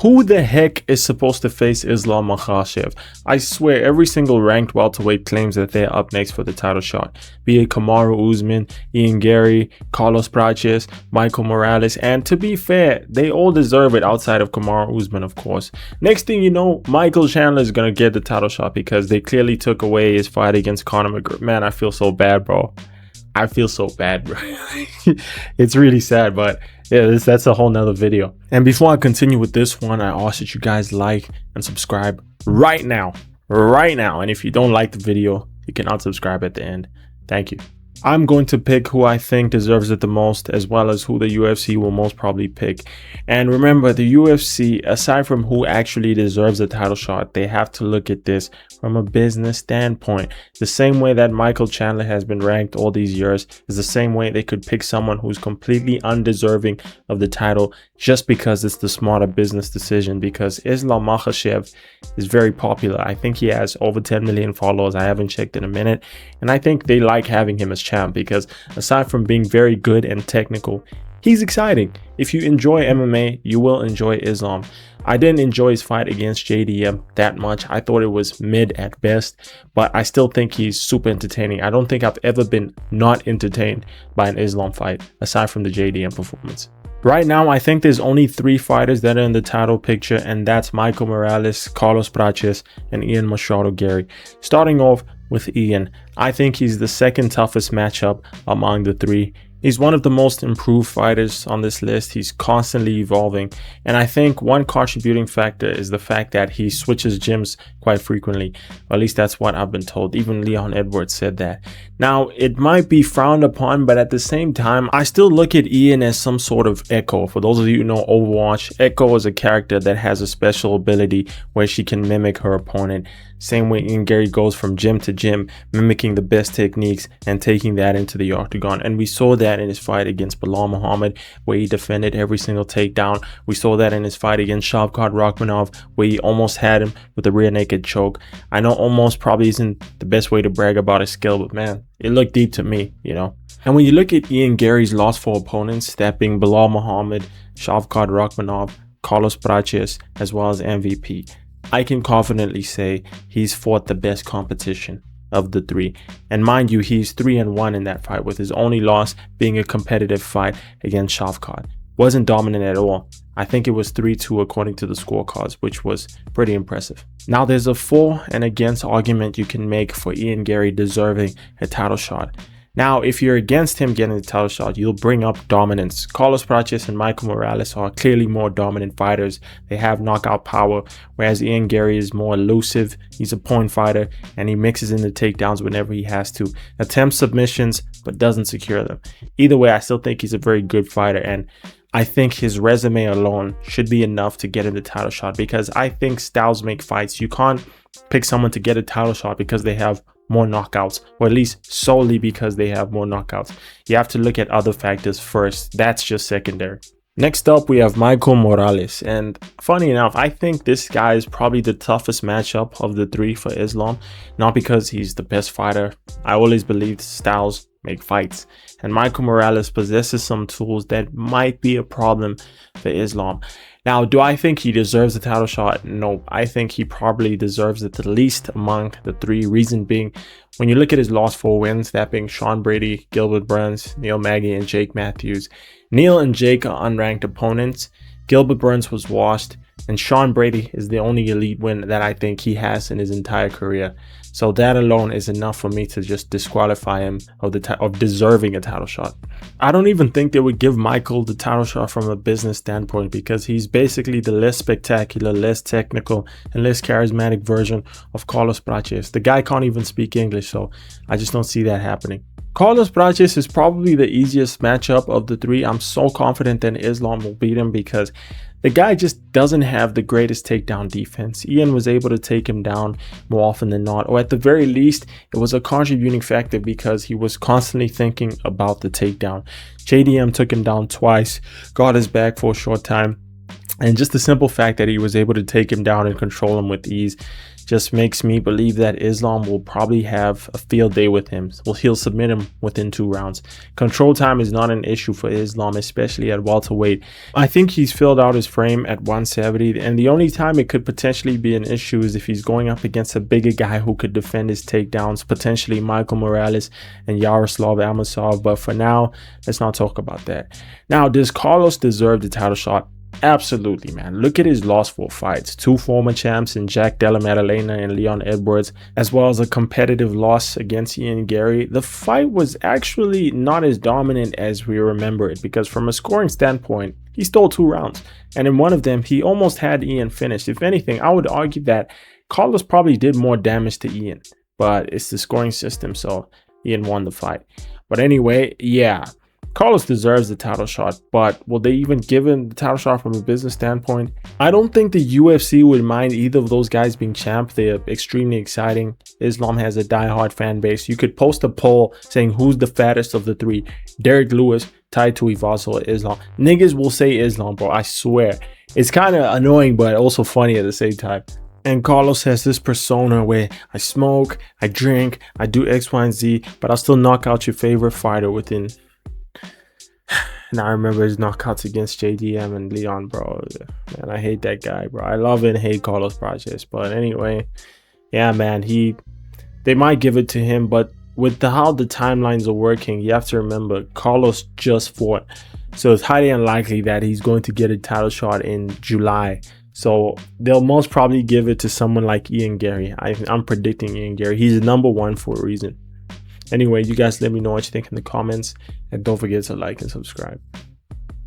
Who the heck is supposed to face Islam Makhachev? I swear every single ranked welterweight claims that they're up next for the title shot. Be it Kamaru Usman, Ian Gary, Carlos Praches, Michael Morales, and to be fair, they all deserve it outside of Kamaru Usman, of course. Next thing you know, Michael Chandler is gonna get the title shot because they clearly took away his fight against Conor McGregor. Man, I feel so bad, bro. I feel so bad, bro. It's really sad, but yeah, that's a whole nother video. And before I continue with this one, I ask that you guys like and subscribe right now. And if you don't like the video, you can unsubscribe at the end. Thank you. I'm going to pick who I think deserves it the most, as well as who the UFC will most probably pick. And remember, the UFC, aside from who actually deserves a title shot, they have to look at this from a business standpoint. The same way that Michael Chandler has been ranked all these years is the same way they could pick someone who's completely undeserving of the title just because it's the smarter business decision. Because Islam Makhachev is very popular. I think he has over 10 million followers. I haven't checked in a minute. And I think they like having him as champ because aside from being very good and technical, he's exciting. If you enjoy MMA, you will enjoy Islam. I didn't enjoy his fight against JDM that much. I thought it was mid at best, but I still think he's super entertaining. I don't think I've ever been not entertained by an Islam fight aside from the JDM performance. Right now, I think there's only 3 fighters that are in the title picture, and that's Michael Morales, Carlos Praches, and Ian Machado Gary. Starting off with Ian, I think he's the second toughest matchup among the 3. He's one of the most improved fighters on this list. He's constantly evolving. And I think one contributing factor is the fact that he switches gyms quite frequently. Or at least that's what I've been told. Even Leon Edwards said that. Now, it might be frowned upon, but at the same time, I still look at Ian as some sort of Echo. For those of you who know Overwatch, Echo is a character that has a special ability where she can mimic her opponent. Same way Ian Gary goes from gym to gym, mimicking the best techniques and taking that into the octagon. And we saw that in his fight against Bilal Muhammad, where he defended every single takedown. We saw that in his fight against Shavkat Rakhmonov, where he almost had him with a rear naked choke. I know almost probably isn't the best way to brag about his skill, but man, it looked deep to me, you know. And when you look at Ian Gary's last 4 opponents, that being Bilal Muhammad, Shavkat Rakhmonov, Carlos Praches, as well as MVP, I can confidently say he's fought the best competition of the 3. And mind you, he's 3-1 in that fight, with his only loss being a competitive fight against Shavkat. Wasn't dominant at all. I think it was 3-2 according to the scorecards, which was pretty impressive. Now there's a for and against argument you can make for Ian Gary deserving a title shot. Now, if you're against him getting the title shot, you'll bring up dominance. Carlos Praches and Michael Morales are clearly more dominant fighters. They have knockout power, whereas Ian Gary is more elusive. He's a point fighter, and he mixes in the takedowns whenever he has to. Attempts submissions, but doesn't secure them. Either way, I still think he's a very good fighter, and I think his resume alone should be enough to get him the title shot, because I think styles make fights. You can't pick someone to get a title shot because they have more knockouts, or at least solely because they have more knockouts. You have to look at other factors first. That's just secondary. Next up, we have Michael Morales, and funny enough, I think this guy is probably the toughest matchup of the 3 for Islam. Not because he's the best fighter. I always believed styles make fights, and Michael Morales possesses some tools that might be a problem for Islam. Now, do I think he deserves the title shot? No, I think he probably deserves it the least among the 3. Reason being, when you look at his last 4 wins, that being Sean Brady, Gilbert Burns, Neil Magny, and Jake Matthews. Neil and Jake are unranked opponents. Gilbert Burns was washed, and Sean Brady is the only elite win that I think he has in his entire career. So that alone is enough for me to just disqualify him of deserving a title shot. I don't even think they would give Michael the title shot from a business standpoint, because he's basically the less spectacular, less technical, and less charismatic version of Carlos Praches. The guy can't even speak English, so I just don't see that happening. Carlos Praches is probably the easiest matchup of the 3. I'm so confident that Islam will beat him because the guy just doesn't have the greatest takedown defense. Ian was able to take him down more often than not, or at the very least, it was a contributing factor because he was constantly thinking about the takedown. JDM took him down twice, got his back for a short time, and just the simple fact that he was able to take him down and control him with ease just makes me believe that Islam will probably have a field day with him. Well, he'll submit him within 2 rounds. Control time is not an issue for Islam, especially at welterweight. I think he's filled out his frame at 170, and the only time it could potentially be an issue is if he's going up against a bigger guy who could defend his takedowns, potentially Michael Morales and Yaroslav Amosov. But for now, let's not talk about that. Now, does Carlos deserve the title shot? Absolutely, man. Look at his last 4 fights. 2 former champs in Jack Della Maddalena and Leon Edwards, as well as a competitive loss against Ian Gary. The fight was actually not as dominant as we remember it, because from a scoring standpoint, he stole 2 rounds. And in one of them, he almost had Ian finished. If anything, I would argue that Carlos probably did more damage to Ian, but it's the scoring system, so Ian won the fight. But anyway, yeah. Carlos deserves the title shot, but will they even give him the title shot from a business standpoint? I don't think the UFC would mind either of those guys being champ. They're extremely exciting. Islam has a diehard fan base. You could post a poll saying who's the fattest of the 3. Derek Lewis, Tai Tuivasa, or Islam. Niggas will say Islam, bro. I swear. It's kind of annoying, but also funny at the same time. And Carlos has this persona where I smoke, I drink, I do X, Y, and Z, but I'll still knock out your favorite fighter within... And I remember his knockouts against JDM and Leon, bro. Man, I hate that guy, bro. I love and hate Carlos Praches. But anyway, yeah, man, they might give it to him, but with how the timelines are working, you have to remember Carlos just fought. So it's highly unlikely that he's going to get a title shot in July. So they'll most probably give it to someone like Ian Gary. I'm predicting Ian Gary. He's number 1 for a reason. Anyway, you guys let me know what you think in the comments, and don't forget to like and subscribe.